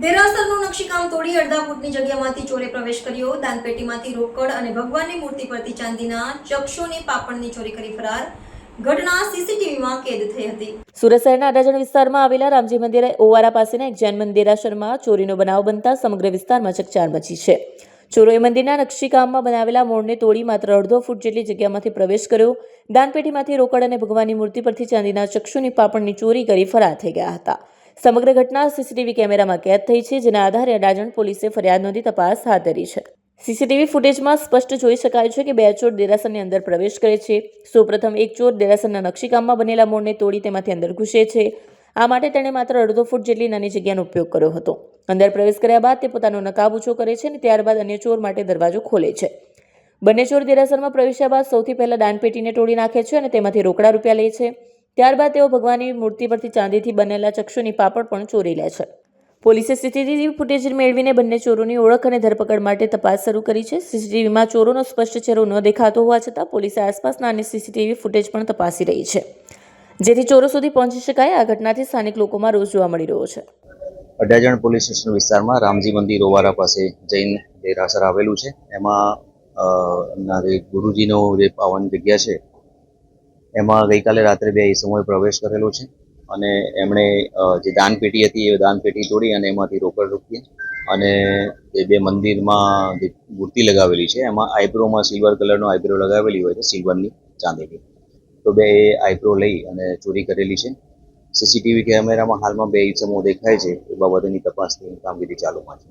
દેરાસરનું નકશીકામ તોડી અડધા ફૂટની જગ્યામાંથી ચોરે પ્રવેશ કર્યો. દાનપેટીમાંથી રોકડ અને ભગવાનની મૂર્તિ પરથી ચાંદીના ચક્ષુની પાપણની ચોરી કરી ફરાર. ઘટના સીસીટીવીમાં કેદ થઈ હતી. સુરત શહેરના અડાજણ વિસ્તારમાં આવેલા રામજી મંદિર ઓવારા પાસેના એક જૈન મંદિર દેરાસરમાં ચોરીનો બનાવ બનતા સમગ્ર વિસ્તારમાં ચકચાર મચી છે. ચોરોએ મંદિરના નકશીકામમાં બનાવેલા મોડને તોડી માત્ર અડધો ફૂટ જેટલી જગ્યામાંથી પ્રવેશ કર્યો. દાનપેટીમાંથી રોકડ અને ભગવાનની મૂર્તિ પરથી ચાંદીના ચક્ષુની પાપણની ચોરી કરી ફરાર થઈ ગયા હતા. સમગ્ર ઘટના સીસીટીવી કેમેરામાં કેદ થઈ છે, જેના આધારે અડાજણ પોલીસે ફરિયાદ નોંધી તપાસ હાથ ધરી છે. સીસીટીવી ફૂટેજમાં સ્પષ્ટ જોઈ શકાય છે કે બે ચોર દેરાસરની અંદર પ્રવેશ કરે છે. સૌપ્રથમ એક ચોર દેરાસરના નકશીકામમાં બનેલા મોડને તોડી તેમાંથી અંદર ઘૂસે છે. આ માટે તેણે માત્ર અડધો ફૂટ જેટલી નાની જગ્યાનો ઉપયોગ કર્યો હતો. અંદર પ્રવેશ કર્યા બાદ તે પોતાનો નકાબ ઊંચો કરે છે અને ત્યારબાદ અન્ય ચોર માટે દરવાજો ખોલે છે. બંને ચોર દેરાસરમાં પ્રવેશ્યા બાદ સૌથી પહેલા દાનપેટીને તોડી નાખે છે અને તેમાંથી રોકડા રૂપિયા લે છે. ત્યારબાદ તેઓ ભગવાનની મૂર્તિ પરથી ચાંદીથી બનેલા ચક્ષુની પાપડ પણ ચોરી લે છે. પોલીસે સીસીટીવી ફૂટેજ મેળવીને બંને ચોરોની ઓળખ અને ધરપકડ માટે તપાસ શરૂ કરી છે. સીસીટીવીમાં ચોરોનો સ્પષ્ટ ચહેરો ન દેખાતો હોવા છતાં પોલીસે આસપાસના અન્ય સીસીટીવી ફૂટેજ પણ તપાસી રહી છે, જેથી ચોરો સુધી પહોંચી શકાય. આ ઘટનાથી સ્થાનિક લોકોમાં રોષ જોવા મળી રહ્યો છે. અડાજણ પોલીસ સ્ટેશન વિસ્તારમાં રામજી મંદિર ઓવારા પાસે જૈન દેરાસર આવેલું છે. એમાં એમના જે ગુરુજીનો જે પાવન જગ્યા છે એમાં ગઈકાલે રાત્રે બે ઈસમોએ પ્રવેશ કરેલો છે અને એમણે જે દાનપેટી હતી એ દાનપેટી તોડી અને એમાંથી રોકડ રૂપિયા અને જે બે મંદિરમાં જે મૂર્તિ લગાવેલી છે એમાં આઈબ્રોમાં સિલ્વર કલરનો આઈબ્રો લગાવેલી હોય છે, સિલ્વરની ચાંદીની. તો બે આઈબ્રો લઈ અને ચોરી કરેલી છે. સીસીટીવી કેમેરામાં હાલમાં બે ઈસમો દેખાય છે. એ બાબતેની તપાસની કામગીરી ચાલુમાં છે.